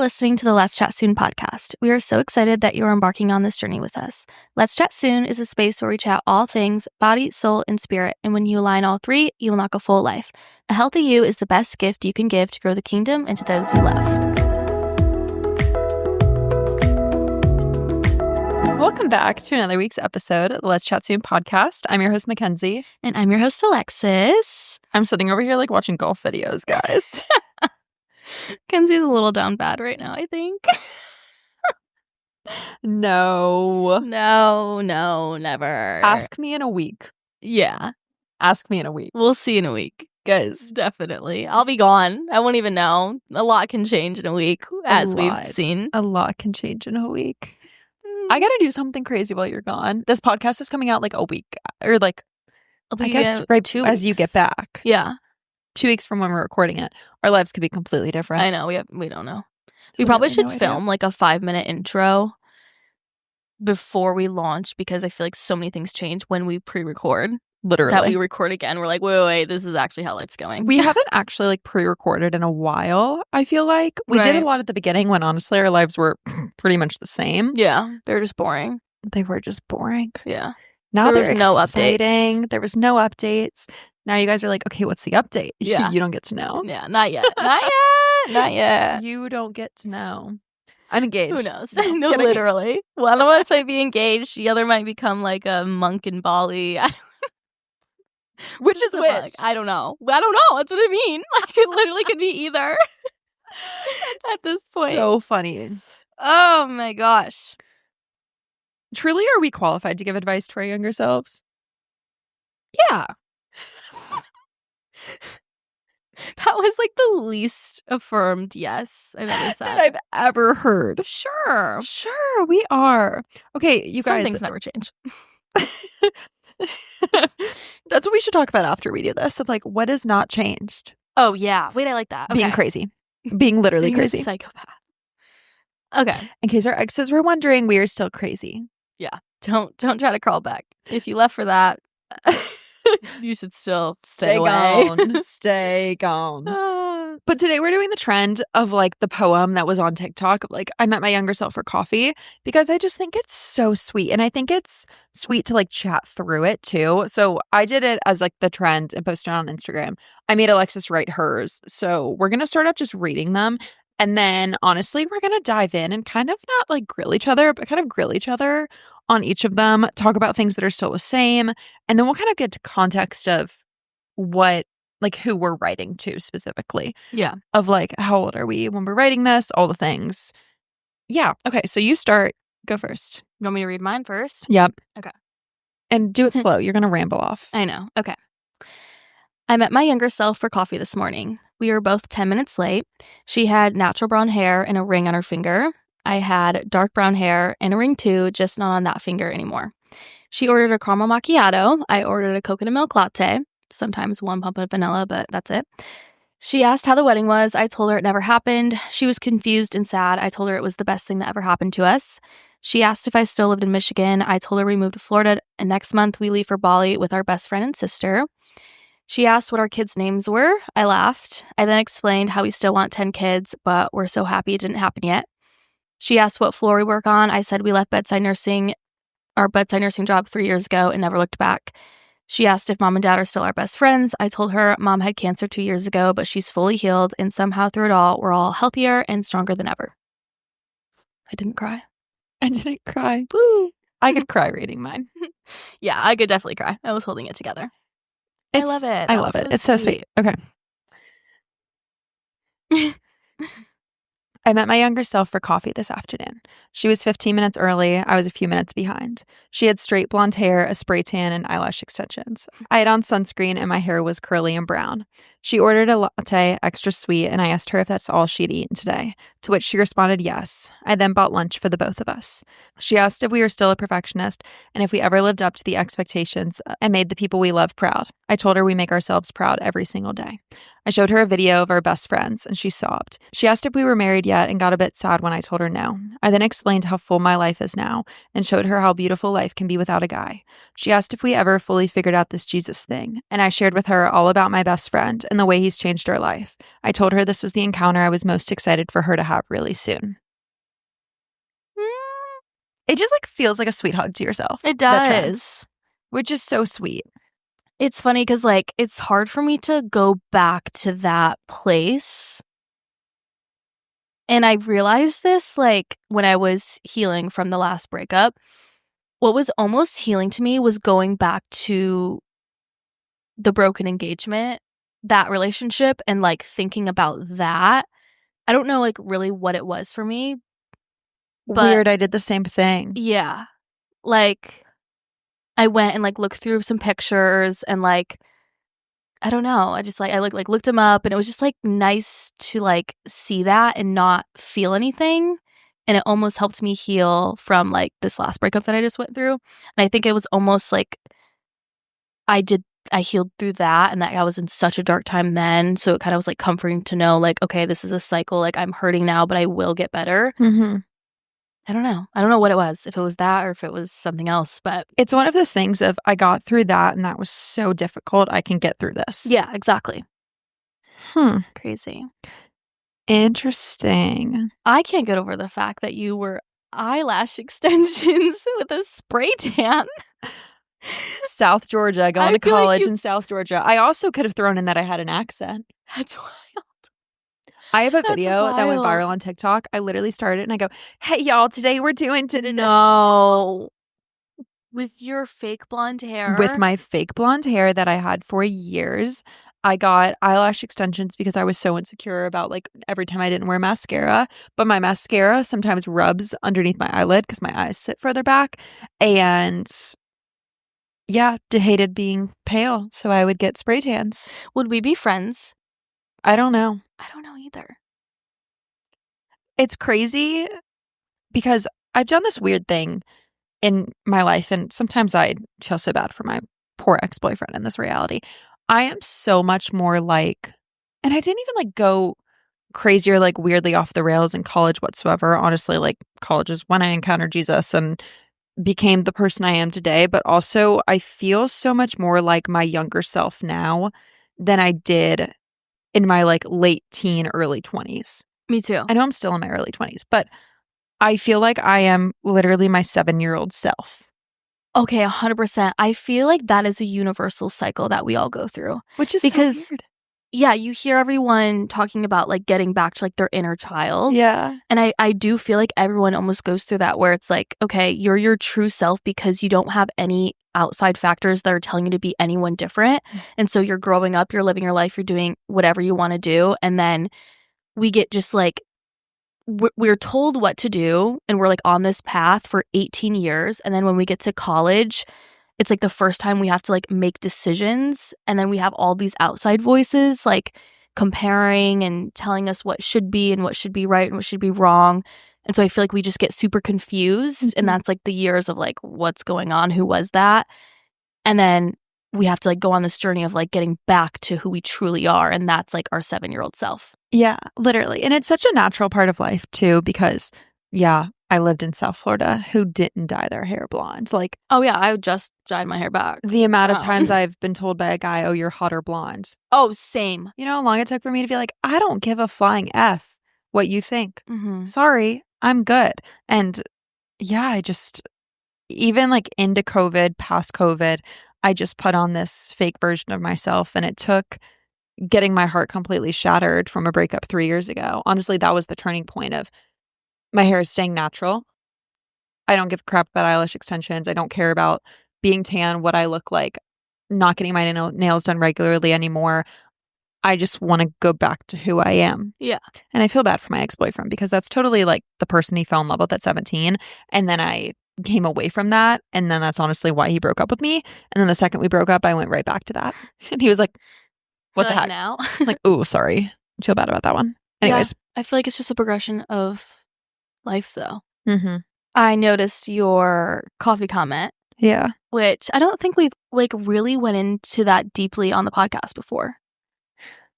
listening to the Let's Chat Soon podcast. We are so excited that you're embarking on this journey with us. Let's Chat Soon is a space where we chat all things body, soul, and spirit. And when you align all three, you will unlock a full life. A healthy you is the best gift you can give to grow the kingdom and to those you love. Welcome back to another week's episode of the Let's Chat Soon podcast. I'm your host, Mackenzie. And I'm your host, Alexis. I'm sitting over here like watching golf videos, guys. Kenzie's a little down bad right now, I think. No, never. Ask me in a week. Yeah. Ask me in a week. We'll see in a week. Guys. Definitely. I'll be gone. I won't even know. A lot can change in a week, as we've seen. A lot can change in a week. I gotta do something crazy while you're gone. This podcast is coming out like a week, or like, I guess right 2 as you get back. Yeah. 2 weeks from when we're recording it. Our lives could be completely different. I know. We don't know. We probably should film like a 5-minute intro before we launch, because I feel like so many things change when we pre-record. Literally. That we record again. We're like, wait, this is actually how life's going. We haven't actually like pre-recorded in a while, I feel like. We did a lot at the beginning when honestly our lives were pretty much the same. Yeah. They're just boring. They were just boring. Yeah. Now there was no exciting. updates. There was no updates. Now you guys are like, okay, what's the update? Yeah. You don't get to know. Yeah, not yet. Not yet. You don't get to know. I'm engaged. Who knows? No, literally. One of us might be engaged. The other might become like a monk in Bali. Which is which? I don't know. That's what I mean. Like, it literally could be either at this point. So funny. Oh my gosh. Truly, are we qualified to give advice to our younger selves? Yeah. That was like the least affirmed yes I've ever said. That I've ever heard. Sure, we are. Okay, you guys. Some things never change. That's what we should talk about after we do this, of like, what has not changed? Oh, yeah. Wait, I like that. Being crazy. Being literally crazy. A psychopath. Okay. In case our exes were wondering, we are still crazy. Yeah. Don't try to crawl back. If you left for that, you should still stay away. Gone. Stay gone. But today we're doing the trend of like the poem that was on TikTok of like, I met my younger self for coffee, because I just think it's so sweet. And I think it's sweet to like chat through it too. So I did it as like the trend and posted it on Instagram. I made Alexis write hers. So we're going to start off just reading them. And then honestly, we're going to dive in and kind of not like grill each other, but kind of grill each other on each of them, talk about things that are still the same. And then we'll kind of get to context of what, like who we're writing to specifically. Yeah. Of like, how old are we when we're writing this? All the things. Yeah. Okay. So you start. Go first. You want me to read mine first? Yep. Okay. And do it slow. You're going to ramble off. I know. Okay. I met my younger self for coffee this morning. We were both 10 minutes late. She had natural brown hair and a ring on her finger. I had dark brown hair and a ring too, just not on that finger anymore. She ordered a caramel macchiato. I ordered a coconut milk latte. Sometimes 1 pump of vanilla, but that's it. She asked how the wedding was. I told her it never happened. She was confused and sad. I told her it was the best thing that ever happened to us. She asked if I still lived in Michigan. I told her we moved to Florida, and next month we leave for Bali with our best friend and sister. She asked what our kids' names were. I laughed. I then explained how we still want 10 kids, but we're so happy it didn't happen yet. She asked what floor we work on. I said we left our bedside nursing job 3 years ago and never looked back. She asked if mom and dad are still our best friends. I told her mom had cancer 2 years ago, but she's fully healed, and somehow through it all, we're all healthier and stronger than ever. I didn't cry. Boo. I could cry reading mine. Yeah, I could definitely cry. I was holding it together. I love it. I love it. It's so sweet. Okay. I met my younger self for coffee this afternoon. She was 15 minutes early. I was a few minutes behind. She had straight blonde hair, a spray tan, and eyelash extensions. I had on sunscreen and my hair was curly and brown. She ordered a latte, extra sweet, and I asked her if that's all she'd eaten today, to which she responded yes. I then bought lunch for the both of us. She asked if we were still a perfectionist and if we ever lived up to the expectations and made the people we love proud. I told her we make ourselves proud every single day. I showed her a video of our best friends and she sobbed. She asked if we were married yet and got a bit sad when I told her no. I then explained how full my life is now and showed her how beautiful life can be without a guy. She asked if we ever fully figured out this Jesus thing, and I shared with her all about my best friend and the way he's changed our life. I told her this was the encounter I was most excited for her to have really soon. It just like feels like a sweet hug to yourself. It that trend, does. which is so sweet. It's funny because, like, it's hard for me to go back to that place. And I realized this, like, when I was healing from the last breakup. What was almost healing to me was going back to the broken engagement, that relationship, and, like, thinking about that. I don't know, like, really what it was for me. But Weird, I did the same thing. yeah. Like, I went and, like, looked through some pictures and, like, I don't know. I just, like, I looked him up, and it was just, like, nice to, like, see that and not feel anything, and it almost helped me heal from, like, this last breakup that I just went through, and I think it was almost, like, I healed through that, and that I was in such a dark time then, so it kinda was, like, comforting to know, like, okay, this is a cycle, like, I'm hurting now, but I will get better. Mhm. I don't know. I don't know what it was, if it was that or if it was something else, but It's one of those things of I got through that and that was so difficult, I can get through this. yeah, exactly. Crazy. Interesting. I can't get over the fact that you were eyelash extensions with a spray tan. South Georgia, going I to feel like college you- in South Georgia. I also could have thrown in that I had an accent. That's wild. I have a That's video that went wild. viral on TikTok. I literally started it and I go, "Hey y'all, today we're doing No. With your fake blonde hair. with my fake blonde hair that I had for years. I got eyelash extensions because I was so insecure about like every time I didn't wear mascara. But my mascara sometimes rubs underneath my eyelid because my eyes sit further back. And yeah, hated being pale. So I would get spray tans. Would we be friends? I don't know. I don't know either. It's crazy because I've done this weird thing in my life. And sometimes I feel so bad for my poor ex-boyfriend in this reality. I am so much more like, and I didn't even like go crazy or like weirdly off the rails in college whatsoever. Honestly, like college is when I encountered Jesus and became the person I am today. But also, I feel so much more like my younger self now than I did in my like late teen, early 20s. Me too. I know I'm still in my early 20s, but I feel like I am literally my 7-year-old self. Okay, 100%. I feel like that is a universal cycle that we all go through. Which is Because so weird. yeah, you hear everyone talking about, like, getting back to, like, their inner child. Yeah. And I do feel like everyone almost goes through that where it's like, okay, you're your true self because you don't have any outside factors that are telling you to be anyone different. And so you're growing up, you're living your life, you're doing whatever you want to do. And then we get just, like, we're told what to do, and we're, like, on this path for 18 years. And then when we get to college, it's like the first time we have to like make decisions, and then we have all these outside voices like comparing and telling us what should be and what should be right and what should be wrong. And so I feel like we just get super confused, and that's like the years of like what's going on, who was that? And then we have to like go on this journey of like getting back to who we truly are, and that's like our 7-year-old self. Yeah, literally. And it's such a natural part of life too, because yeah, I lived in South Florida. Who didn't dye their hair blonde? Like, Oh yeah, I just dyed my hair back. the amount of Wow. times I've been told by a guy, "Oh, you're hot or blonde." Oh, same. You know how long it took for me to be like, "I don't give a flying F what you think. Mm-hmm. Sorry, I'm good." And yeah, I just, even like into COVID, past COVID, I just put on this fake version of myself, and it took getting my heart completely shattered from a breakup 3 years ago. Honestly, that was the turning point of my hair is staying natural. I don't give a crap about eyelash extensions. I don't care about being tan, what I look like, not getting my nails done regularly anymore. I just want to go back to who I am. Yeah. And I feel bad for my ex-boyfriend because that's totally like the person he fell in love with at 17. And then I came away from that. And then that's honestly why he broke up with me. And then the second we broke up, I went right back to that. And he was like, "What the Like heck?" now? I'm like, "Ooh, sorry. I feel bad about that one." Anyways. I feel like it's just a progression of life, though. Mm-hmm. I noticed your coffee comment, Yeah. which I don't think we've like really went into that deeply on the podcast before.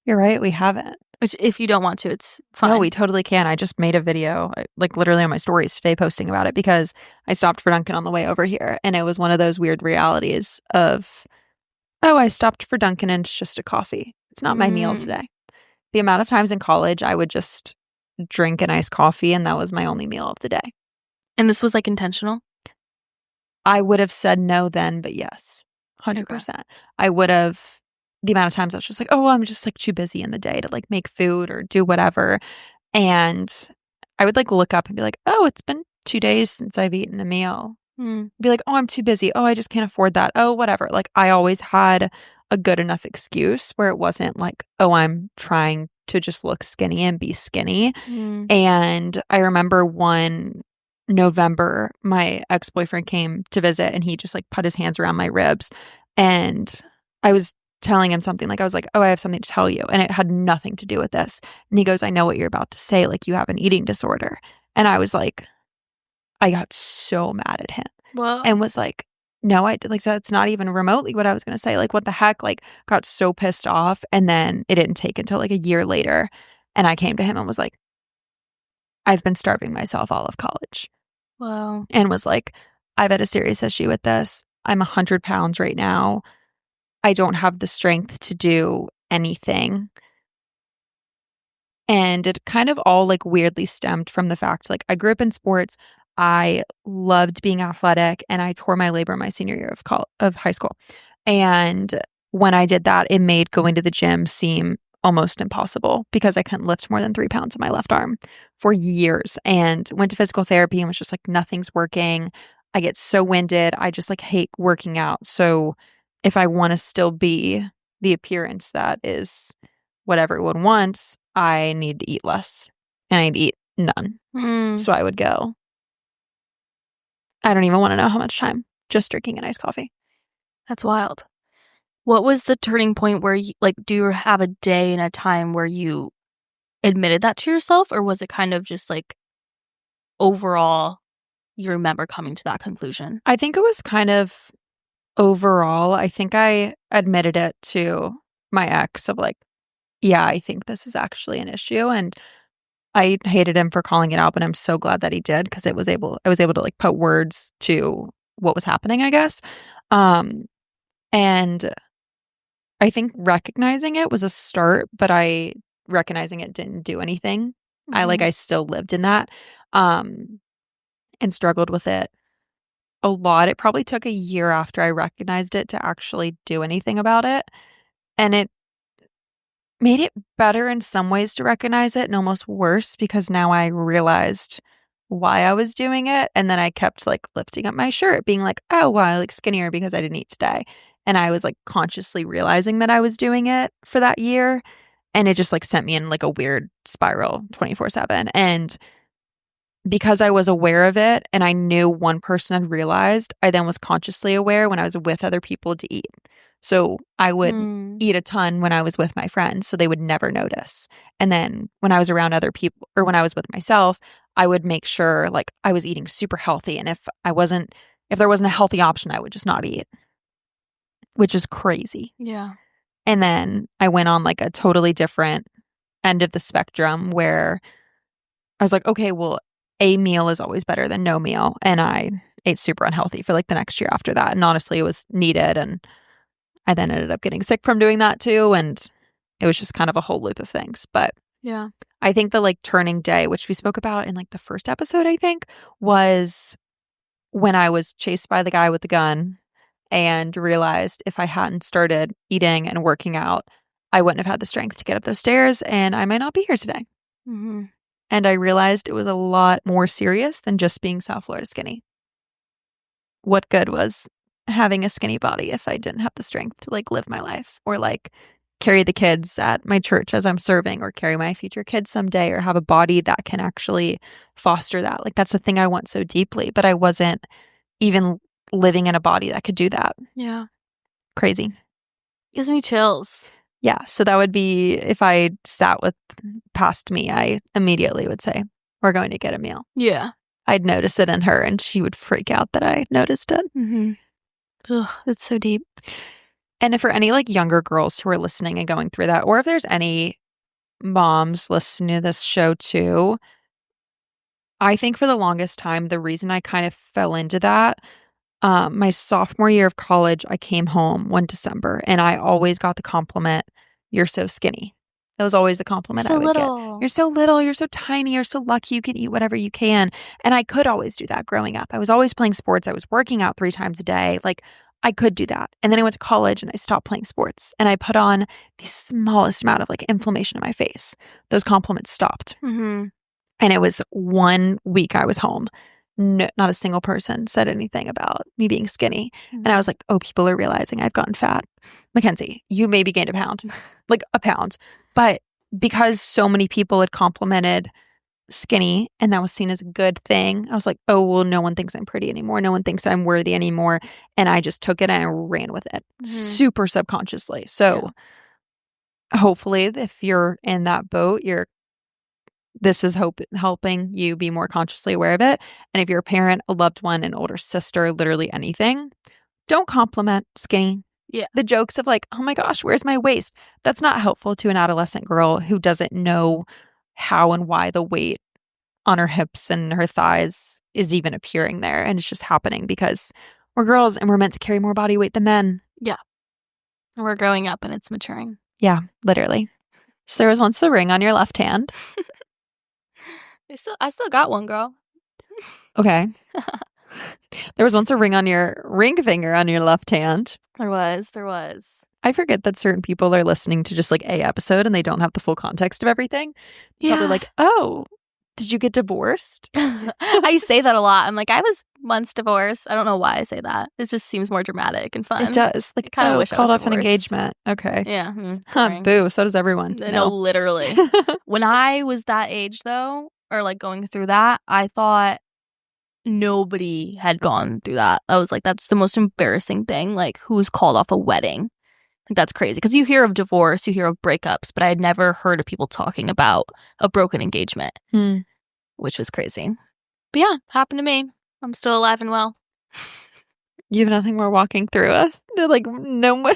You're right, we haven't. Which, if you don't want to, it's fine. No, we totally can. I just made a video, like literally on my stories today, posting about it because I stopped for Dunkin' on the way over here. And it was one of those weird realities of, oh, I stopped for Dunkin' and it's just a coffee. It's not my meal today. The amount of times in college I would just drink an iced coffee and that was my only meal of the day. And this was like intentional? I would have said no then, but yes, 100%. Okay. I would have, the amount of times I was just like, oh, well, I'm just like too busy in the day to like make food or do whatever. And I would like look up and be like, oh, it's been 2 days since I've eaten a meal. Be like, oh, I'm too busy. Oh, I just can't afford that. Oh, whatever. Like I always had a good enough excuse where it wasn't like, oh, I'm trying to just look skinny and be skinny. And I remember one November, my ex-boyfriend came to visit and he just like put his hands around my ribs. And I was telling him something like, I was like, oh, I have something to tell you. And it had nothing to do with this. And he goes, I know what you're about to say. Like you have an eating disorder. And I was like, I got so mad at him. Well, and was like, no, I did. Like, so it's not even remotely what I was going to say. Like, what the heck? Like, got so pissed off. And then it didn't take until like a year later. And I came to him and was like, I've been starving myself all of college. Wow. And was like, I've had a serious issue with this. I'm 100 pounds right now. I don't have the strength to do anything. And it kind of all like weirdly stemmed from the fact like I grew up in sports. I loved being athletic and I tore my labrum my senior year of high school. And when I did that, it made going to the gym seem almost impossible because I couldn't lift more than 3 pounds with my left arm for years, and went to physical therapy and was just like, nothing's working. I get so winded. I just like hate working out. So if I want to still be the appearance that is what everyone wants, I need to eat less and I'd eat none. So I would go, I don't even want to know how much time, just drinking an iced coffee. That's wild. What was the turning point where you, like, do you have a day and a time where you admitted that to yourself, or was it kind of just like overall you remember coming to that conclusion? I think it was kind of overall. I think I admitted it to my ex of like, yeah, I think this is actually an issue. And I hated him for calling it out, but I'm so glad that he did because I was able to like put words to what was happening, I guess. And I think recognizing it was a start, but recognizing it didn't do anything. I still lived in that, and struggled with it a lot. It probably took a year after I recognized it to actually do anything about it. And it made it better in some ways to recognize it and almost worse because now I realized why I was doing it. And then I kept like lifting up my shirt, being like, oh, well, I look skinnier because I didn't eat today. And I was like consciously realizing that I was doing it for that year. And it just like sent me in like a weird spiral 24/7. And because I was aware of it and I knew one person had realized, I then was consciously aware when I was with other people to eat. So I would eat a ton when I was with my friends, so they would never notice. And then when I was around other people or when I was with myself, I would make sure like I was eating super healthy. And if there wasn't a healthy option, I would just not eat, which is crazy. Yeah. And then I went on like a totally different end of the spectrum where I was like, okay, well, a meal is always better than no meal. And I ate super unhealthy for like the next year after that. And honestly, it was needed. And I then ended up getting sick from doing that too. And it was just kind of a whole loop of things. But yeah, I think the like turning day, which we spoke about in like the first episode, I think, was when I was chased by the guy with the gun and realized if I hadn't started eating and working out, I wouldn't have had the strength to get up those stairs and I might not be here today. And I realized it was a lot more serious than just being South Florida skinny. What good was having a skinny body if I didn't have the strength to like live my life or like carry the kids at my church as I'm serving or carry my future kids someday or have a body that can actually foster that. Like that's the thing I want so deeply, but I wasn't even living in a body that could do that. Yeah. Crazy. Gives me chills. Yeah. So that would be if I sat with past me, I immediately would say, we're going to get a meal. Yeah. I'd notice it in her and she would freak out that I noticed it. Ugh, it's so deep. And if for any like younger girls who are listening and going through that, or if there's any moms listening to this show too, I think for the longest time, the reason I kind of fell into that, my sophomore year of college, I came home one December and I always got the compliment, "You're so skinny." That was always the compliment I So would get. little. "You're so little, you're so tiny, you're so lucky you can eat whatever you can." And I could always do that growing up. I was always playing sports. I was working out 3 times a day. Like I could do that. And then I went to college and I stopped playing sports and I put on the smallest amount of like inflammation in my face. Those compliments stopped. Mm-hmm. And it was 1 week I was home. No, not a single person said anything about me being skinny. And I was like, oh, people are realizing I've gotten fat. Mackenzie, you maybe gained a pound, like a pound. But because so many people had complimented skinny and that was seen as a good thing, I was like, oh, well, no one thinks I'm pretty anymore. No one thinks I'm worthy anymore. And I just took it and I ran with it super subconsciously. So hopefully if you're in that boat, this is helping you be more consciously aware of it. And if you're a parent, a loved one, an older sister, literally anything, don't compliment skinny. Yeah. The jokes of like, oh my gosh, where's my waist? That's not helpful to an adolescent girl who doesn't know how and why the weight on her hips and her thighs is even appearing there. And it's just happening because we're girls and we're meant to carry more body weight than men. Yeah. We're growing up and it's maturing. Yeah, literally. So there was once a ring on your left hand. I still got one, girl. Okay. There was once a ring on your ring finger on your left hand. There was. I forget that certain people are listening to just like a episode and they don't have the full context of everything. Yeah. Probably like, oh, did you get divorced? I say that a lot. I'm like, I was once divorced. I don't know why I say that. It just seems more dramatic and fun. It does. Like, kind of wish called I off was an divorced. engagement. Okay. Yeah. Huh, boo. So does everyone. No, literally. When I was that age, though, or like going through that, I thought nobody had gone through that. I was like, that's the most embarrassing thing. Like, who's called off a wedding? Like, that's crazy. Because you hear of divorce, you hear of breakups, but I had never heard of people talking about a broken engagement, which was crazy. But yeah, happened to me. I'm still alive and well. You have nothing more walking through us? Like, no more.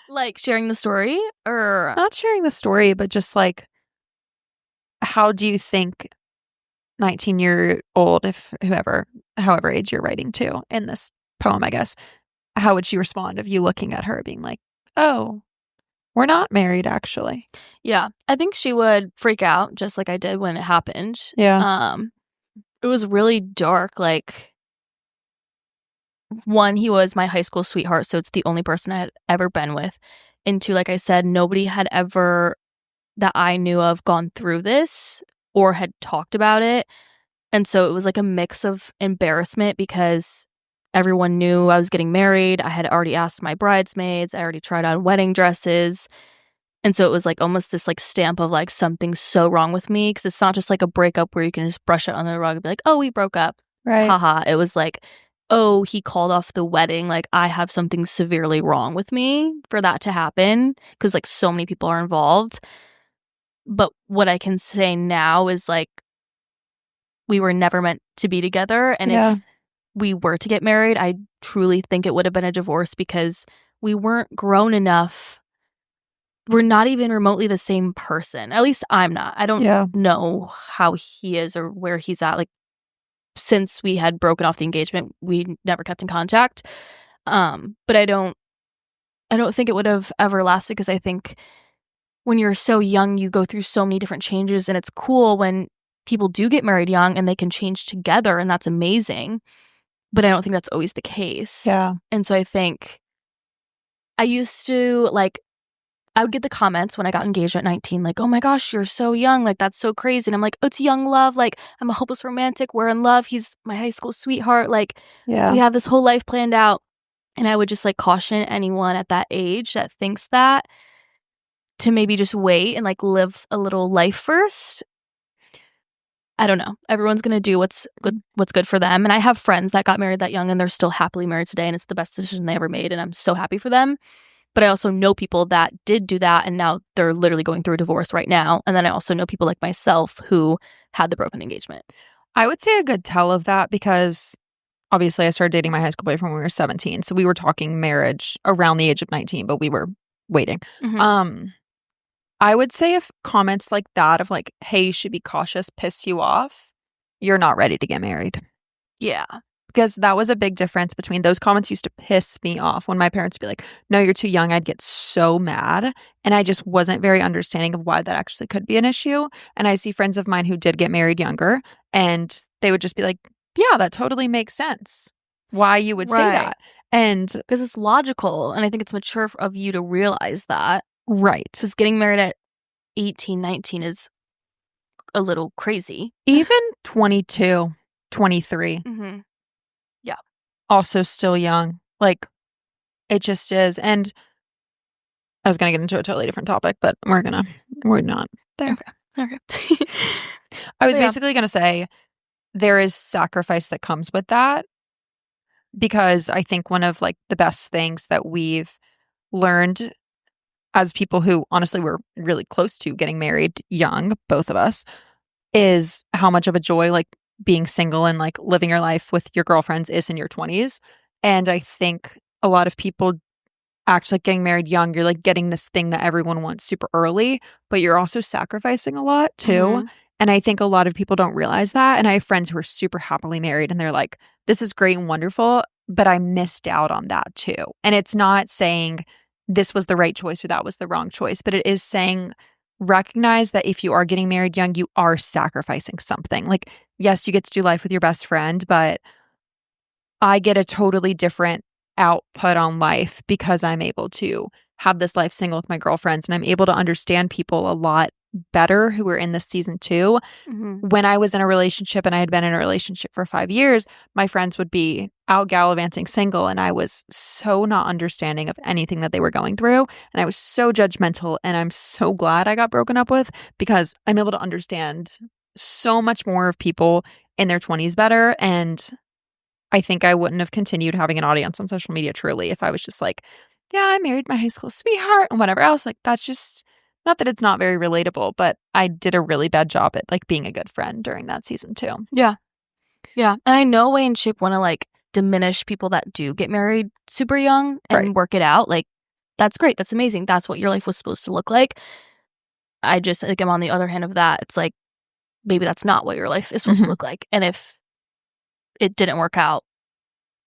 Like, sharing the story? Or not sharing the story, but just like, how do you think 19-year-old, if however age you're writing to in this poem, I guess, how would she respond if you looking at her being like, oh, we're not married, actually? Yeah, I think she would freak out just like I did when it happened. Yeah. It was really dark. Like, one, he was my high school sweetheart, so it's the only person I had ever been with. And two, like I said, nobody had ever, that I knew of, gone through this or had talked about it. And so it was like a mix of embarrassment because everyone knew I was getting married. I had already asked my bridesmaids. I already tried on wedding dresses. And so it was like almost this like stamp of like something's so wrong with me, because it's not just like a breakup where you can just brush it under the rug and be like, oh, we broke up. Right. Haha. It was like, oh, he called off the wedding. Like, I have something severely wrong with me for that to happen, because like so many people are involved. But what I can say now is like, we were never meant to be together. And if we were to get married, I truly think it would have been a divorce, because we weren't grown enough. We're not even remotely the same person. At least I'm not. I don't know how he is or where he's at. Like, since we had broken off the engagement, we never kept in contact. But I don't think it would have ever lasted, because I think when you're so young, you go through so many different changes, and it's cool when people do get married young and they can change together, and that's amazing. But I don't think that's always the case. Yeah. And so I think I used to like, I would get the comments when I got engaged at 19, like, oh my gosh, you're so young. Like, that's so crazy. And I'm like, oh, it's young love. Like, I'm a hopeless romantic. We're in love. He's my high school sweetheart. Like, we have this whole life planned out. And I would just like caution anyone at that age that thinks that to maybe just wait and like live a little life first. I don't know. Everyone's going to do what's good for them. And I have friends that got married that young and they're still happily married today, and it's the best decision they ever made. And I'm so happy for them. But I also know people that did do that, and now they're literally going through a divorce right now. And then I also know people like myself who had the broken engagement. I would say a good tell of that, because obviously I started dating my high school boyfriend when we were 17. So we were talking marriage around the age of 19, but we were waiting. Mhm. I would say if comments like that of like, hey, you should be cautious, piss you off, you're not ready to get married. Yeah. Because that was a big difference between those comments used to piss me off when my parents would be like, no, you're too young. I'd get so mad. And I just wasn't very understanding of why that actually could be an issue. And I see friends of mine who did get married younger and they would just be like, yeah, that totally makes sense. Why you would say Right. that. And Because it's logical, and I think it's mature of you to realize that. right. Because getting married at 18, 19 is a little crazy. Even 22, 23, Mm-hmm. Yeah. also still young. Like it just is. And I was going to get into a totally different topic, but we're not there. Okay. I was Yeah. basically going to say there is sacrifice that comes with that because I think one of like the best things that we've learned as people who honestly were really close to getting married young, both of us, is how much of a joy like being single and like living your life with your girlfriends is in your 20s. And I think a lot of people act like getting married young, you're like getting this thing that everyone wants super early, but you're also sacrificing a lot too. Mhm. And I think a lot of people don't realize that. And I have friends who are super happily married and they're like, this is great and wonderful, but I missed out on that too. And it's not saying this was the right choice or that was the wrong choice, but it is saying recognize that if you are getting married young, you are sacrificing something. Like, yes, you get to do life with your best friend, but I get a totally different output on life because I'm able to have this life single with my girlfriends and I'm able to understand people a lot better who are in this season too. Mhm. When I was in a relationship and I had been in a relationship for 5 years, my friends would be out gallivanting single and I was so not understanding of anything that they were going through. And I was so judgmental and I'm so glad I got broken up with because I'm able to understand so much more of people in their 20s better. And I think I wouldn't have continued having an audience on social media truly if I was just like, yeah, I married my high school sweetheart and whatever else. Like, that's just not that it's not very relatable, but I did a really bad job at like being a good friend during that season too. Yeah. Yeah. And I no way and shape want to like diminish people that do get married super young and Right. work it out. Like, that's great. That's amazing. That's what your life was supposed to look like. I just like I'm on the other hand of that. It's like maybe that's not what your life is supposed to Mhm. look like. And if it didn't work out,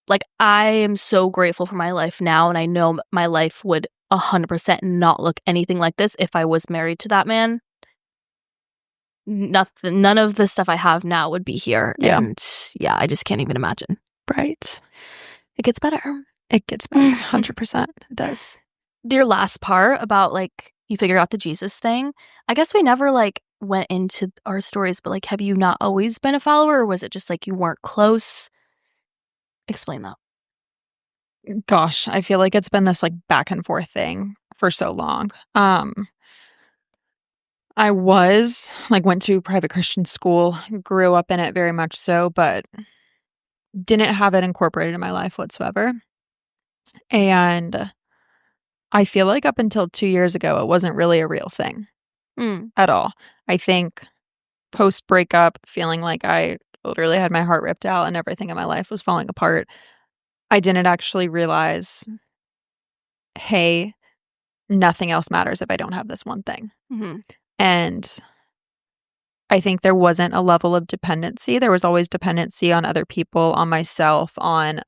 like I am so grateful for my life now, and I know my life would 100% not look anything like this if I was married to that man. Nothing, none of the stuff I have now would be here. Yeah. And yeah, I just can't even imagine. Right. It gets better. It gets better. 100%. It does. Your last part about like you figured out the Jesus thing. I guess we never like went into our stories, but like, have you not always been a follower, or was it just like you weren't close? Explain that. Gosh, I feel like it's been this like back and forth thing for so long. I was like went to private Christian school, grew up in it very much so, but didn't have it incorporated in my life whatsoever. And I feel like up until 2 years ago, it wasn't really a real thing Mm. at all. I think post breakup, feeling like I literally had my heart ripped out and everything in my life was falling apart, I didn't actually realize, hey, nothing else matters if I don't have this one thing. Mm-hmm. And I think there wasn't a level of dependency. There was always dependency on other people, on myself, on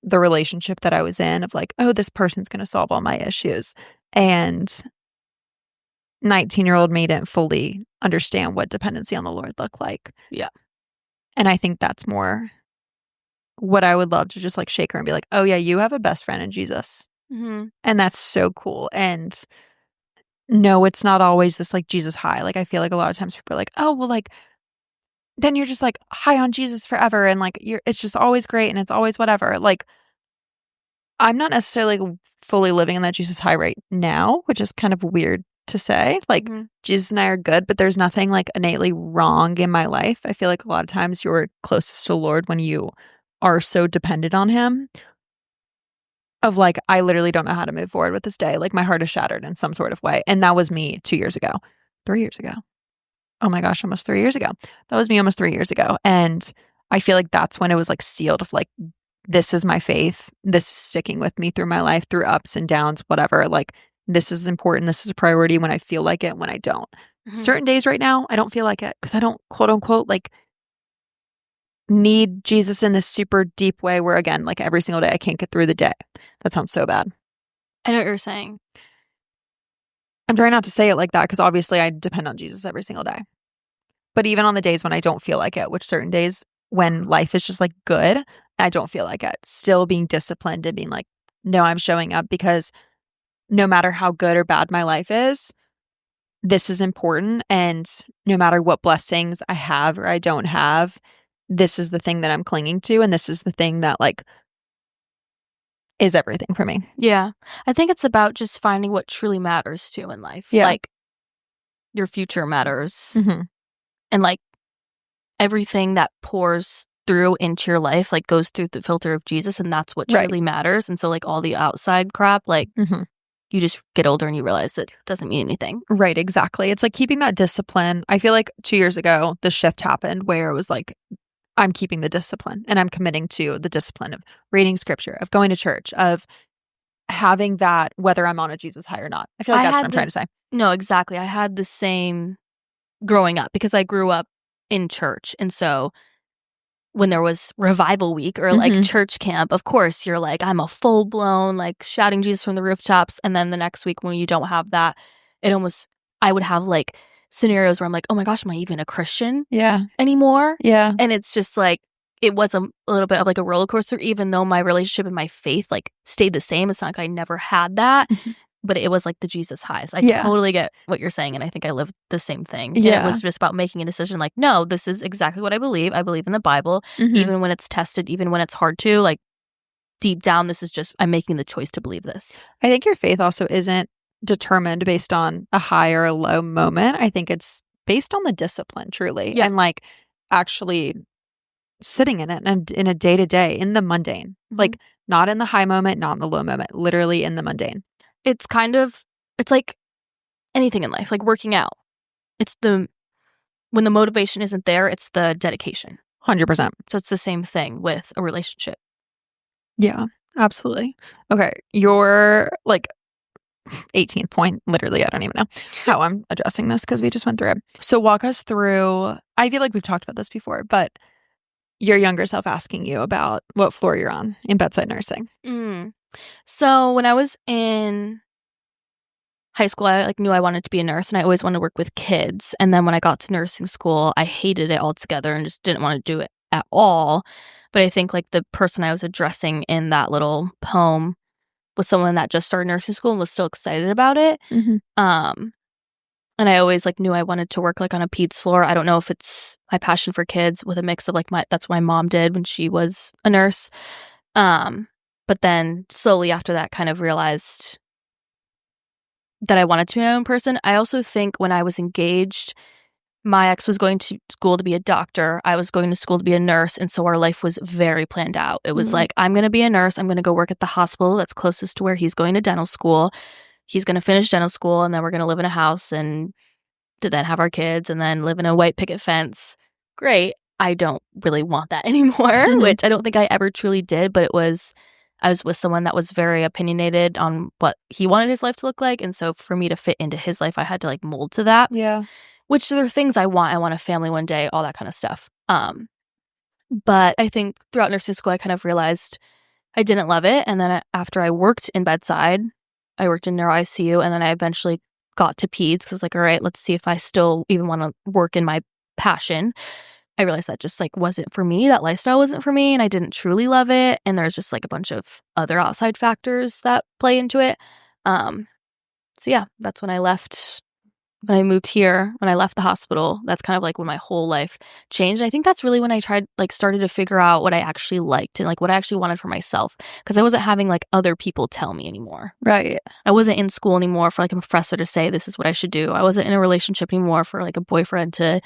the relationship that I was in of like, oh, this person's going to solve all my issues. And 19-year-old me didn't fully understand what dependency on the Lord looked like. Yeah. And I think that's more what I would love to just like shake her and be like, oh, yeah, you have a best friend in Jesus. Mm-hmm. And that's so cool. And no, it's not always this like Jesus high. Like, I feel like a lot of times people are like, oh, well, like, then you're just like high on Jesus forever. And like, it's just always great and it's always whatever. Like, I'm not necessarily fully living in that Jesus high right now, which is kind of weird to say. Like, Mm-hmm. Jesus and I are good, but there's nothing like innately wrong in my life. I feel like a lot of times you're closest to the Lord when you are so dependent on Him. Of like, I literally don't know how to move forward with this day. Like, my heart is shattered in some sort of way. And that was me 2 years ago, 3 years ago. Oh my gosh, almost 3 years ago. That was me almost 3 years ago. And I feel like that's when it was like sealed of like, this is my faith. This is sticking with me through my life, through ups and downs, whatever. Like, this is important. This is a priority when I feel like it, when I don't. Certain days right now, I don't feel like it because I don't, quote unquote, like need Jesus in this super deep way where, again, like every single day I can't get through the day. That sounds so bad. I know what you're saying. I'm trying not to say it like that because obviously I depend on Jesus every single day. But even on the days when I don't feel like it, which certain days when life is just like good, I don't feel like it, still being disciplined and being like, no, I'm showing up because no matter how good or bad my life is, this is important. And no matter what blessings I have or I don't have, this is the thing that I'm clinging to. And this is the thing that like is everything for me. Yeah. I think it's about just finding what truly matters to you in life. Yeah. Like, your future matters. Mm-hmm. And like everything that pours through into your life like goes through the filter of Jesus, and that's what truly matters. And so like all the outside crap, like you just get older and you realize it doesn't mean anything. Right, exactly. It's like keeping that discipline. I feel like 2 years ago, the shift happened where it was like, I'm keeping the discipline and I'm committing to the discipline of reading scripture, of going to church, of having that, whether I'm on a Jesus high or not. I feel like that's what I'm trying to say. No, exactly. I had the same growing up because I grew up in church. And so when there was revival week or like church camp, of course you're like, I'm a full blown like shouting Jesus from the rooftops. And then the next week when you don't have that, I would have like scenarios where I'm like, oh my gosh, am I even a Christian anymore? Yeah. And it's just like, it was a little bit of like a roller coaster, even though my relationship and my faith like stayed the same. It's not like I never had that, but it was like the Jesus highs. I totally get what you're saying. And I think I lived the same thing. Yeah. And it was just about making a decision like, no, this is exactly what I believe. I believe in the Bible, even when it's tested, even when it's hard to, like deep down, this is just, I'm making the choice to believe this. I think your faith also isn't determined based on a high or a low moment. I think it's based on the discipline, truly. And like actually sitting in it and in a day to day, in the mundane, like not in the high moment, not in the low moment, literally in the mundane. It's like anything in life, like working out. When the motivation isn't there, it's the dedication. 100%. So it's the same thing with a relationship. Yeah, absolutely. Okay, your like 18th point, literally, I don't even know how I'm addressing this because we just went through it. So walk us through, I feel like we've talked about this before, but your younger self asking you about what floor you're on in bedside nursing. So when I was in high school, I like knew I wanted to be a nurse and I always wanted to work with kids. And then when I got to nursing school, I hated it altogether and just didn't want to do it at all. But I think like the person I was addressing in that little poem was someone that just started nursing school and was still excited about it. And I always like knew I wanted to work like on a peds floor. I don't know if it's my passion for kids with a mix of like that's what my mom did when she was a nurse. But then slowly after that kind of realized that I wanted to be my own person. I also think when I was engaged, my ex was going to school to be a doctor. I was going to school to be a nurse. And so our life was very planned out. It was like, I'm going to be a nurse. I'm going to go work at the hospital that's closest to where he's going to dental school. He's going to finish dental school and then we're going to live in a house and to then have our kids and then live in a white picket fence. Great. I don't really want that anymore, which I don't think I ever truly did, but I was with someone that was very opinionated on what he wanted his life to look like. And so for me to fit into his life, I had to like mold to that. Yeah. Which are things I want. I want a family one day, all that kind of stuff. But I think throughout nursing school, I kind of realized I didn't love it. And then after I worked in bedside, I worked in neuro ICU, and then I eventually got to peds because I was like, all right, let's see if I still even want to work in my passion. I realized that just like wasn't for me. That lifestyle wasn't for me, and I didn't truly love it. And there's just like a bunch of other outside factors that play into it. So yeah, that's when I left. When I moved here, when I left the hospital, that's kind of like when my whole life changed. I think that's really when I started to figure out what I actually liked and like what I actually wanted for myself, because I wasn't having like other people tell me anymore. Right. I wasn't in school anymore for like a professor to say this is what I should do. I wasn't in a relationship anymore for like a boyfriend to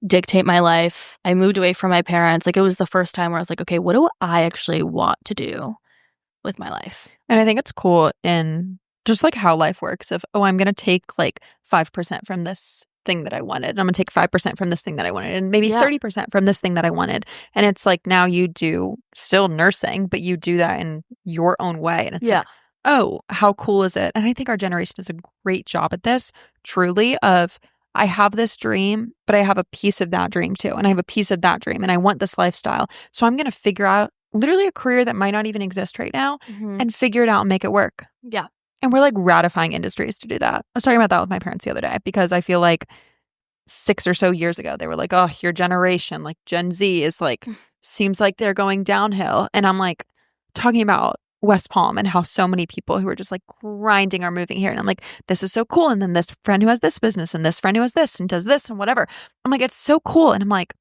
dictate my life. I moved away from my parents. Like it was the first time where I was like, okay, what do I actually want to do with my life? And I think it's cool in just like how life works of, I'm going to take like 5% from this thing that I wanted. And I'm going to take 5% from this thing that I wanted and maybe Yeah. 30% from this thing that I wanted. And it's like now you do still nursing, but you do that in your own way. And it's Yeah. like, oh, how cool is it? And I think our generation does a great job at this, truly, of I have this dream, but I have a piece of that dream too. And I have a piece of that dream and I want this lifestyle. So I'm going to figure out literally a career that might not even exist right now and figure it out and make it work. Yeah. And we're like ratifying industries to do that. I was talking about that with my parents the other day because I feel like 6 or so years ago, they were like, oh, your generation, like Gen Z is like, seems like they're going downhill. And I'm like talking about West Palm and how so many people who are just like grinding are moving here. And I'm like, this is so cool. And then this friend who has this business and this friend who has this and does this and whatever. I'm like, it's so cool. And I'm like,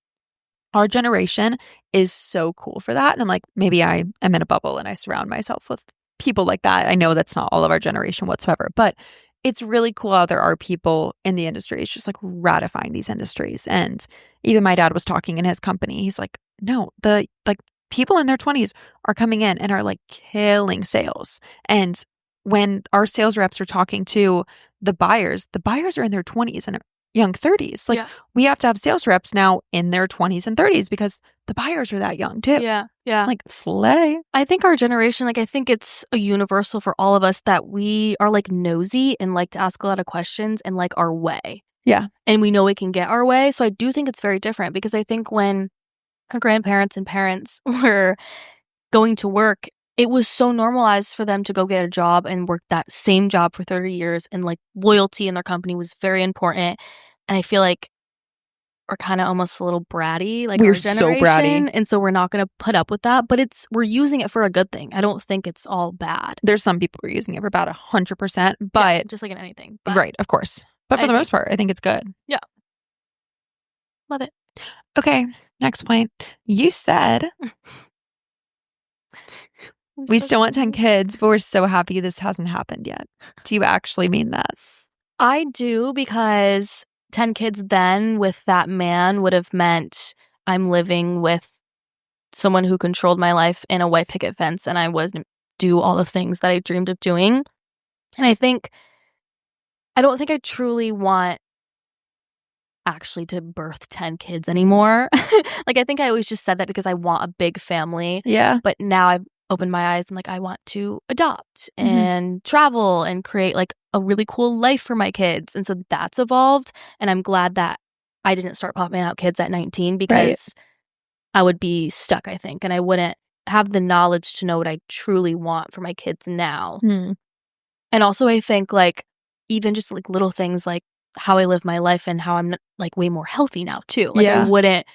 our generation is so cool for that. And I'm like, maybe I am in a bubble and I surround myself with people like that. I know that's not all of our generation whatsoever, but it's really cool how there are people in the industry. It's just like ratifying these industries. And even my dad was talking in his company. He's like, no, the like people in their 20s are coming in and are like killing sales. And when our sales reps are talking to the buyers are in their 20s and young 30s. Like we have to have sales reps now in their 20s and 30s because the buyers are that young too. Yeah. Yeah. Like slay. I think our generation, like I think it's a universal for all of us that we are like nosy and like to ask a lot of questions and like our way. Yeah. And we know we can get our way. So I do think it's very different because I think when our grandparents and parents were going to work, it was so normalized for them to go get a job and work that same job for 30 years. And like loyalty in their company was very important. And I feel like we're kind of almost a little bratty, like We're our so generation. bratty. And so we're not going to put up with that. But we're using it for a good thing. I don't think it's all bad. There's some people who are using it for about 100%, but just like in anything. But right, of course. But for the most part, I think it's good. Yeah. Love it. Okay, next point. You said we still want 10 kids, but we're so happy this hasn't happened yet. Do you actually mean that? I do, because 10 kids then with that man would have meant I'm living with someone who controlled my life in a white picket fence and I wouldn't do all the things that I dreamed of doing. And I don't think I truly want actually to birth 10 kids anymore. Like, I think I always just said that because I want a big family. Yeah. But now I've opened my eyes and like I want to adopt and travel and create like a really cool life for my kids. And so that's evolved. And I'm glad that I didn't start popping out kids at 19 because I would be stuck, I think. And I wouldn't have the knowledge to know what I truly want for my kids now. And also I think like even just like little things like how I live my life and how I'm like way more healthy now too. Like I wouldn't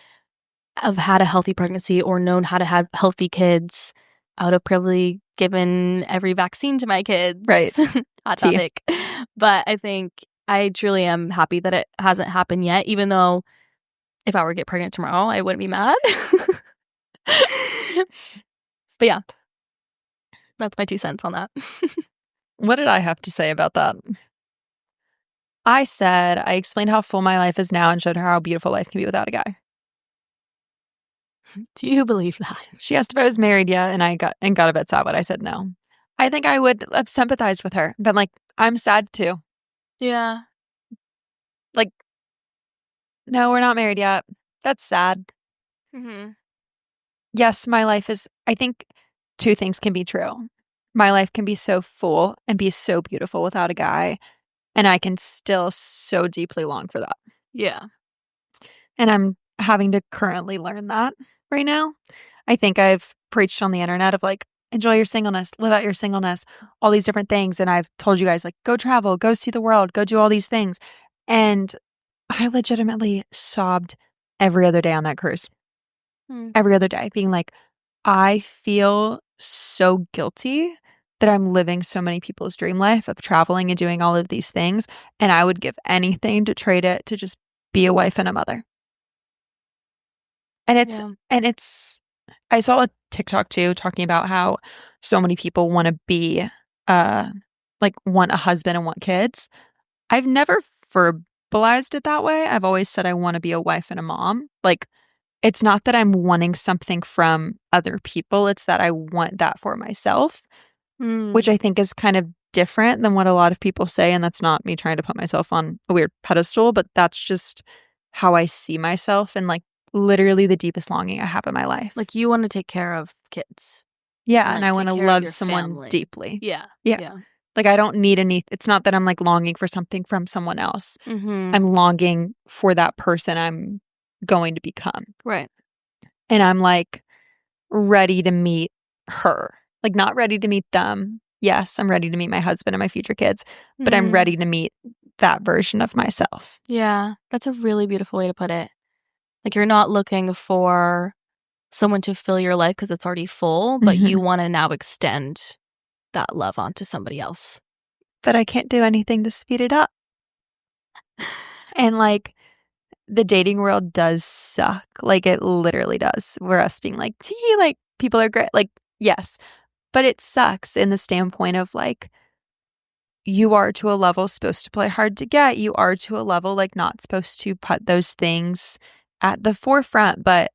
have had a healthy pregnancy or known how to have healthy kids. I would have probably given every vaccine to my kids. Right. Hot topic. But I think I truly am happy that it hasn't happened yet, even though if I were to get pregnant tomorrow, I wouldn't be mad. But yeah, that's my 2 cents on that. What did I have to say about that? I explained how full my life is now and showed her how beautiful life can be without a guy. Do you believe that? She asked if I was married yet, and I got a bit sad when I said no. I think I would have sympathized with her, been like, I'm sad too. Yeah. Like, no, we're not married yet. That's sad. Yes, my life is, I think 2 things can be true. My life can be so full and be so beautiful without a guy, and I can still so deeply long for that. Yeah. And I'm having to currently learn that right now. I think I've preached on the internet of like, enjoy your singleness, live out your singleness, all these different things. And I've told you guys like, go travel, go see the world, go do all these things. And I legitimately sobbed every other day on that cruise. Every other day being like, I feel so guilty that I'm living so many people's dream life of traveling and doing all of these things. And I would give anything to trade it to just be a wife and a mother. And it's, I saw a TikTok too talking about how so many people want to be, like want a husband and want kids. I've never verbalized it that way. I've always said I want to be a wife and a mom. Like, it's not that I'm wanting something from other people. It's that I want that for myself, which I think is kind of different than what a lot of people say, and that's not me trying to put myself on a weird pedestal, but that's just how I see myself and like literally the deepest longing I have in my life. Like, you want to take care of kids. Yeah, and I like, want to take care of love your someone family. deeply. Yeah. Yeah. Like, I don't need it's not that I'm like longing for something from someone else. Mm-hmm. I'm longing for that person I'm going to become. Right. And I'm like ready to meet her. Like, not ready to meet them. Yes, I'm ready to meet my husband and my future kids, but I'm ready to meet that version of myself. Yeah, that's a really beautiful way to put it. Like, you're not looking for someone to fill your life because it's already full, but you want to now extend that love onto somebody else. But I can't do anything to speed it up. And like, the dating world does suck. Like, it literally does. We're us being like, gee, like, people are great. Like, yes. But it sucks in the standpoint of like, you are to a level supposed to play hard to get. You are to a level like not supposed to put those things at the forefront. But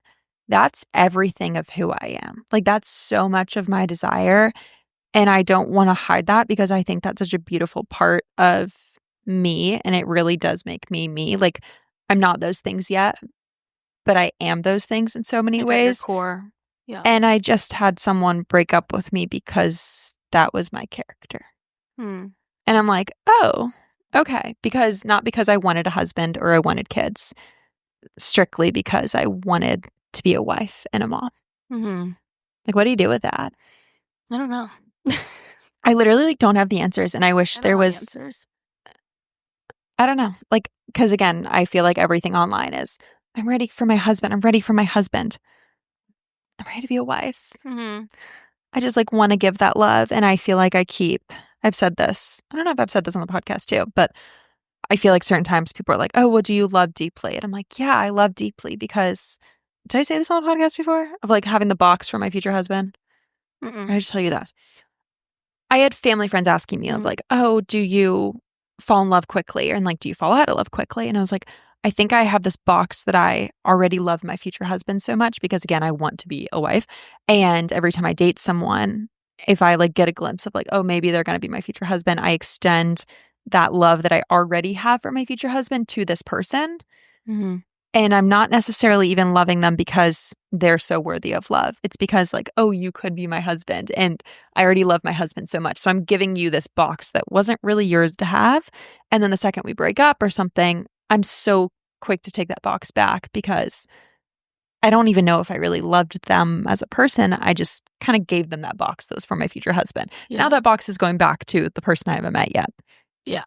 that's everything of who I am. Like, that's so much of my desire. And I don't want to hide that because I think that's such a beautiful part of me. And it really does make me me. Like, I'm not those things yet, but I am those things in so many Like, at your ways. core. Yeah. And I just had someone break up with me because that was my character. And I'm like, oh, okay. Not because I wanted a husband or I wanted kids, strictly because I wanted to be a wife and a mom. Like, what do you do with that? I don't know. I literally like don't have the answers, and I wish there was answers. I don't know. Like, because again, I feel like everything online is, I'm ready for my husband. I'm ready for my husband. I'm ready to be a wife. I just like want to give that love. And I feel like I've said this. I don't know if I've said this on the podcast too, but I feel like certain times people are like, oh, well, do you love deeply? And I'm like, yeah, I love deeply because, did I say this on the podcast before? Of like having the box for my future husband? Or did I just tell you that? I had family friends asking me of like, oh, do you fall in love quickly? And like, do you fall out of love quickly? And I was like, I think I have this box that I already love my future husband so much because again, I want to be a wife. And every time I date someone, if I like get a glimpse of like, oh, maybe they're going to be my future husband, I extend that love that I already have for my future husband to this person. And I'm not necessarily even loving them because they're so worthy of love. It's because like, oh, you could be my husband. And I already love my husband so much. So I'm giving you this box that wasn't really yours to have. And then the second we break up or something, I'm so quick to take that box back because I don't even know if I really loved them as a person. I just kind of gave them that box that was for my future husband. Now that box is going back to the person I haven't met yet. Yeah.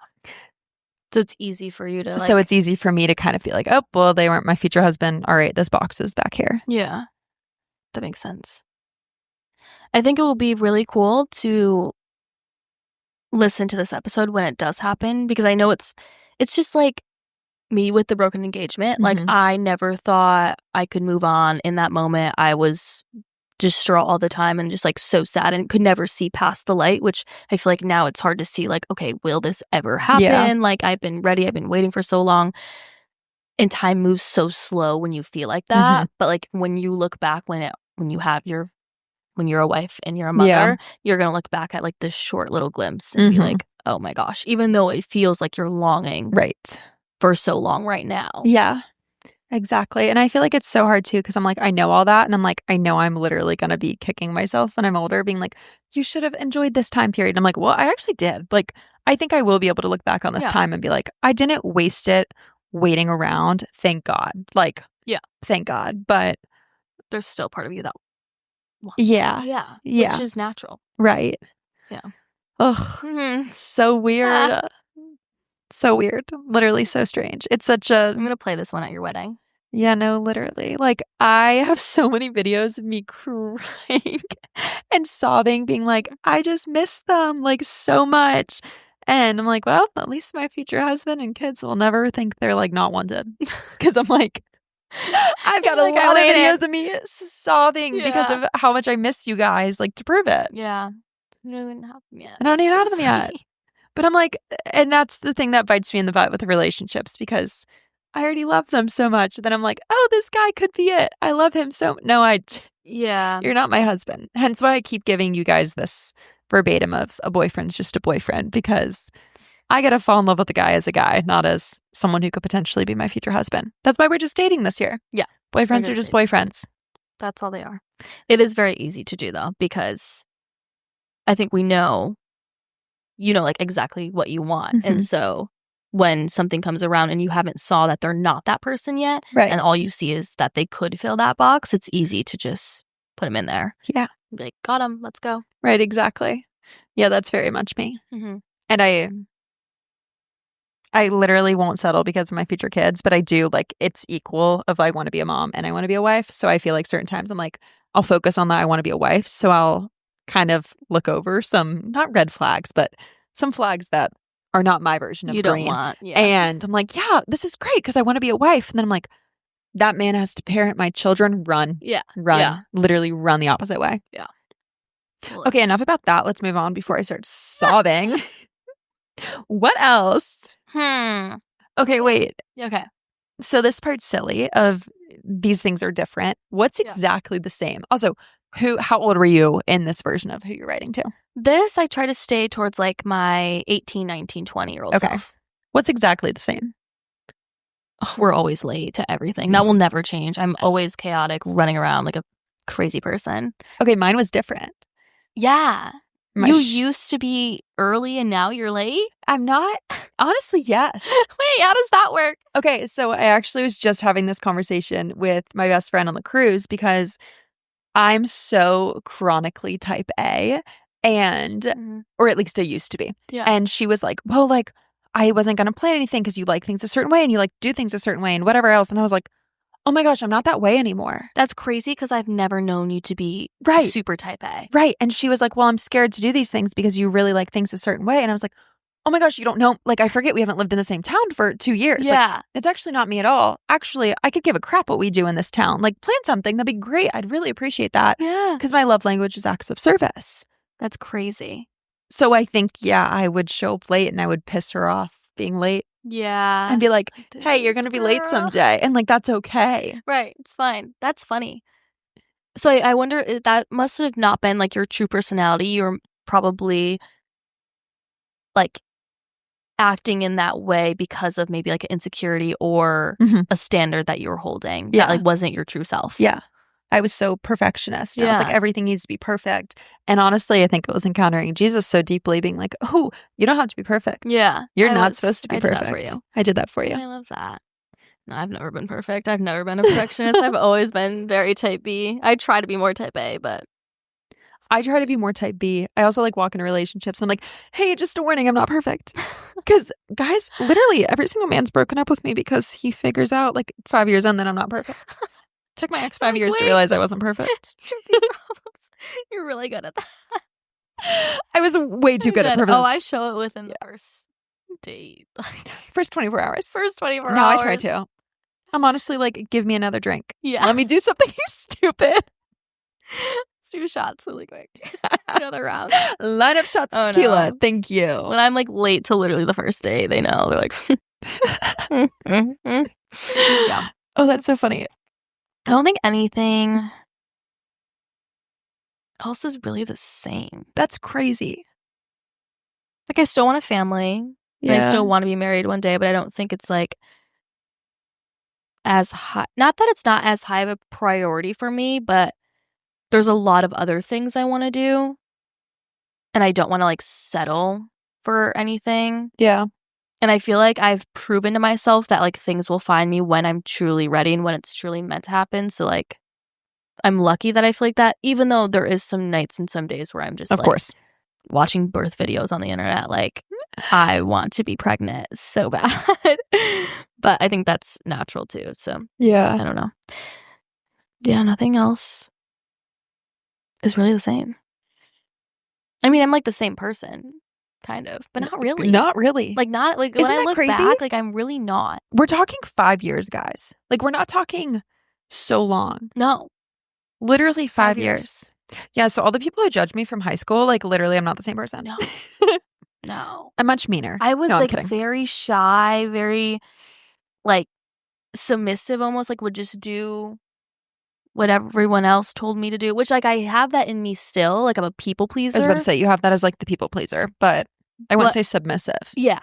So it's easy for you to like... So it's easy for me to kind of be like, oh, well, they weren't my future husband. All right, this box is back here. Yeah. That makes sense. I think it will be really cool to listen to this episode when it does happen because I know it's just like me with the broken engagement. Like, I never thought I could move on in that moment. I was distraught all the time and just like so sad and could never see past the light, which I feel like now it's hard to see like, okay, will this ever happen? Yeah. Like, I've been ready, I've been waiting for so long, and time moves so slow when you feel like that. But like when you look back when you're a wife and you're a mother, you're gonna look back at like this short little glimpse and be like, oh my gosh, even though it feels like you're longing for so long right now. Yeah. Exactly. And I feel like it's so hard too because I'm like, I know all that. And I'm like, I know I'm literally going to be kicking myself when I'm older, being like, you should have enjoyed this time period. And I'm like, well, I actually did. Like, I think I will be able to look back on this time and be like, I didn't waste it waiting around. Thank God. Like, thank God. But there's still part of you that wants which is natural. Right. Yeah. Ugh. So weird. So weird. Literally so strange. It's such a... I'm going to play this one at your wedding. Yeah, no, literally. Like, I have so many videos of me crying and sobbing, being like, I just miss them, like, so much. And I'm like, well, at least my future husband and kids will never think they're, like, not wanted. Because I'm like, I've got a lot of videos of me sobbing because of how much I miss you guys, like, to prove it. Yeah. I don't even have them yet. I don't even have them yet. But I'm like, and that's the thing that bites me in the butt with the relationships because I already love them so much that I'm like, oh, this guy could be it. I love him so. No, Yeah. You're not my husband. Hence why I keep giving you guys this verbatim of a boyfriend's just a boyfriend, because I got to fall in love with the guy as a guy, not as someone who could potentially be my future husband. That's why we're just dating this year. Yeah. Boyfriends are just boyfriends. That's all they are. It is very easy to do, though, because I think we know, like exactly what you want. Mm-hmm. And so when something comes around and you haven't saw that they're not that person yet, right, and all you see is that they could fill that box, it's easy to just put them in there. Yeah. Be like, got them, let's go. Right, exactly. Yeah, that's very much me. Mm-hmm. And I literally won't settle because of my future kids, but I do, like, it's equal of I want to be a mom and I want to be a wife. So I feel like certain times I'm like, I'll focus on that I want to be a wife. So I'll kind of look over some, not red flags, but some flags that are not my version of you green. Don't want, yeah. And I'm like, yeah, this is great because I want to be a wife. And then I'm like, that man has to parent my children. Run. Yeah. Run. Yeah. Literally run the opposite way. Yeah. Okay, enough about that. Let's move on before I start sobbing. What else? Okay, wait. Okay. So this part's silly of these things are different. What's exactly the same? Also, how old were you in this version of who you're writing to? This, I try to stay towards like my 18, 19, 20-year-old self. What's exactly the same? We're always late to everything. That will never change. I'm always chaotic, running around like a crazy person. Okay, mine was different. Yeah. You used to be early and now you're late? I'm not. Honestly, yes. Wait, how does that work? Okay, so I actually was just having this conversation with my best friend on the cruise because I'm so chronically type A, and or at least I used to be. Yeah. And she was like, well, like, I wasn't going to plan anything because you like things a certain way and you like do things a certain way and whatever else. And I was like, oh my gosh, I'm not that way anymore. That's crazy because I've never known you to be super type A. Right. And she was like, well, I'm scared to do these things because you really like things a certain way. And I was like, oh my gosh, you don't know. Like, I forget we haven't lived in the same town for 2 years. Yeah. Like, it's actually not me at all. Actually, I could give a crap what we do in this town. Like, plan something. That'd be great. I'd really appreciate that. Yeah. Because my love language is acts of service. That's crazy. So I think, I would show up late and I would piss her off being late. Yeah. And be like, hey, you're going to be late someday. And like, that's okay. Right. It's fine. That's funny. So I wonder, that must have not been like your true personality. You're probably like acting in that way because of maybe like an insecurity or a standard that you were holding. Yeah. That like wasn't your true self. Yeah. I was so perfectionist. Yeah. I was like, everything needs to be perfect. And honestly, I think it was encountering Jesus so deeply, being like, oh, you don't have to be perfect. Yeah. You're not supposed to be perfect. I did that for you. I did that for you. I love that. No, I've never been perfect. I've never been a perfectionist. I've always been very type B. I try to be more type A, but I try to be more type B. I also like walk into relationships. I'm like, hey, just a warning, I'm not perfect. Because guys, literally every single man's broken up with me because he figures out like 5 years in that I'm not perfect. Took my ex 5 years to realize I wasn't perfect. These problems. You're really good at that. I was way too good at perfect. Oh, I show it within the first date. First 24 hours. First 24 hours. No, I try to. I'm honestly like, give me another drink. Yeah. Let me do something stupid. Let's do shots really quick. Another round. Line up shots of tequila. No. Thank you. When I'm like late to literally the first date, they know. They're like, yeah. Oh, that's so funny. I don't think anything else is really the same. That's crazy. Like, I still want a family. Yeah. And I still want to be married one day, but I don't think it's like as high. Not that it's not as high of a priority for me, but there's a lot of other things I want to do. And I don't want to like settle for anything. Yeah. And I feel like I've proven to myself that like things will find me when I'm truly ready and when it's truly meant to happen. So like I'm lucky that I feel like that, even though there is some nights and some days where I'm just of course watching birth videos on the internet. Like I want to be pregnant so bad. But I think that's natural too. So yeah, I don't know. Yeah, nothing else is really the same. I mean, I'm like the same person. Kind of, but not really. Not really. Like not like Isn't when I that look crazy? back, like I'm really not. We're talking 5 years, guys. Like we're not talking so long. No. Literally 5 years. Yeah, so all the people who judge me from high school, like literally I'm not the same person. No. No. I'm much meaner. I was no, like very shy, very like submissive almost, like would just do what everyone else told me to do, which, like, I have that in me still. Like, I'm a people pleaser. I was about to say, you have that as, like, the people pleaser, but I wouldn't say submissive. Yeah.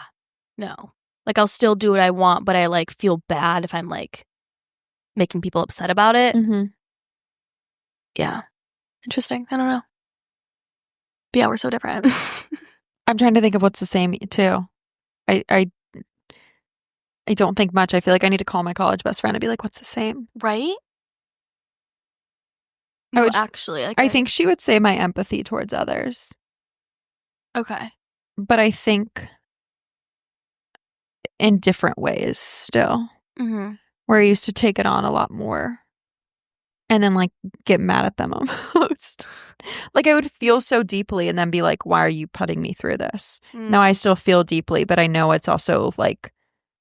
No. Like, I'll still do what I want, but I, like, feel bad if I'm, like, making people upset about it. Mm-hmm. Yeah. Interesting. I don't know. But yeah, we're so different. I'm trying to think of what's the same, too. I don't think much. I feel like I need to call my college best friend and be like, what's the same? Right? I No, would actually. Like, I think she would say my empathy towards others. Okay. But I think in different ways still. Mm-hmm. Where I used to take it on a lot more. And then, like, get mad at them almost. Like, I would feel so deeply and then be like, why are you putting me through this? Now I still feel deeply, but I know it's also, like,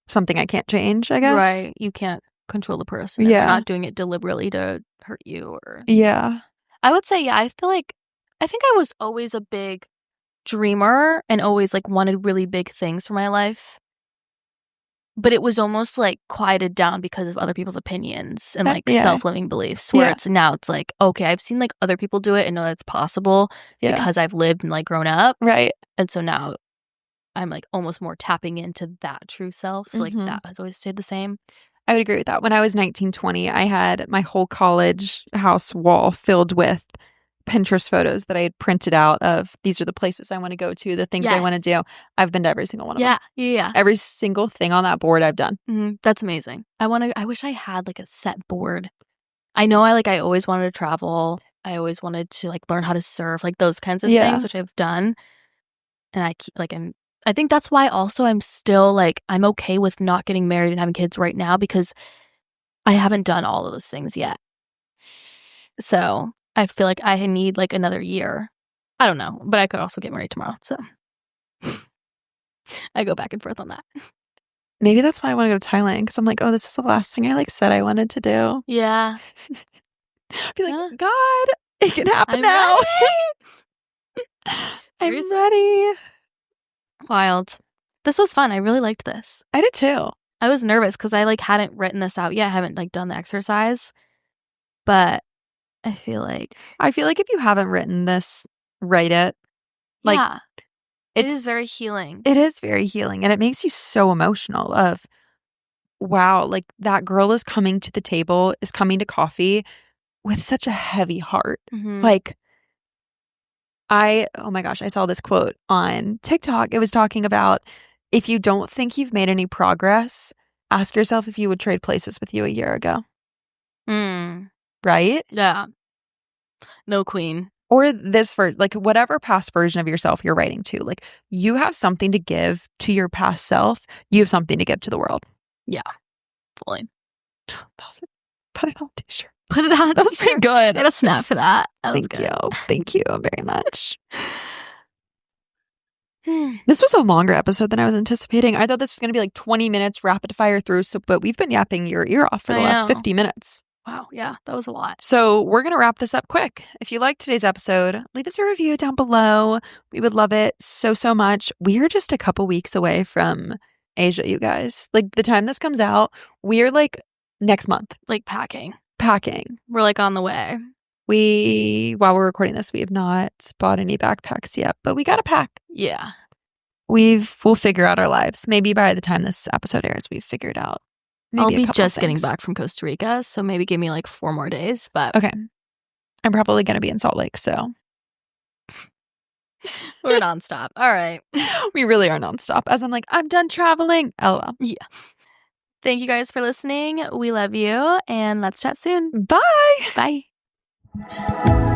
something I can't change, I guess. Right. You can't control the person. Yeah. They're not doing it deliberately to hurt you or... Yeah. I would say, yeah, I think I was always a big dreamer and always, like, wanted really big things for my life. But it was almost, like, quieted down because of other people's opinions and, like, self-limiting beliefs where it's like, okay, I've seen, like, other people do it and know that's possible because I've lived and, like, grown up. Right. And so now I'm, like, almost more tapping into that true self. So, like, that has always stayed the same. I would agree with that. When I was 19, 20, I had my whole college house wall filled with Pinterest photos that I had printed out of these are the places I want to go to, the things I want to do. I've been to every single one of them. Yeah. Every single thing on that board I've done. Mm-hmm. That's amazing. I wish I had, like, a set board. I know I always wanted to travel. I always wanted to, like, learn how to surf, like, those kinds of things, which I've done. And I think that's why also I'm still, like, I'm okay with not getting married and having kids right now because I haven't done all of those things yet. So I feel like I need, like, another year. I don't know, but I could also get married tomorrow. So I go back and forth on that. Maybe that's why I want to go to Thailand because I'm like, oh, this is the last thing I, like, said I wanted to do. Yeah. Be like, God, it can happen now. I'm ready. Wild. This was fun. I really liked this. I did too. I was nervous because I, like, hadn't written this out yet. I haven't, like, done the exercise. But I feel like if you haven't written this, write it. Like, yeah, it is very healing. It is very healing. And it makes you so emotional of, wow, like, that girl is coming to the table, is coming to coffee with such a heavy heart. Mm-hmm. Like, oh my gosh, I saw this quote on TikTok. It was talking about if you don't think you've made any progress, ask yourself if you would trade places with you a year ago. Right? Yeah. No queen. Or this like, whatever past version of yourself you're writing to, like, you have something to give to your past self. You have something to give to the world. Yeah. Fully. Put it on a t-shirt. Put it on a That was pretty good. Get a snap for that. That was good. Thank you. Thank you very much. This was a longer episode than I was anticipating. I thought this was going to be like 20 minutes rapid fire through, but we've been yapping your ear off for the last 50 minutes. Wow, yeah, that was a lot. So we're going to wrap this up quick. If you liked today's episode, leave us a review down below. We would love it so, so much. We are just a couple weeks away from Asia, you guys. Like, the time this comes out, we are, like, next month. Like, packing. We're, like, on the way. While we're recording this, we have not bought any backpacks yet, but we got to pack. Yeah. We'll figure out our lives. Maybe by the time this episode airs, we've figured out. I'll be just getting back from Costa Rica, so maybe give me, like, 4 more days. But okay, I'm probably going to be in Salt Lake, so we're nonstop. All right, we really are nonstop. As I'm like, I'm done traveling. LOL. Yeah. Thank you guys for listening. We love you, and let's chat soon. Bye. Bye.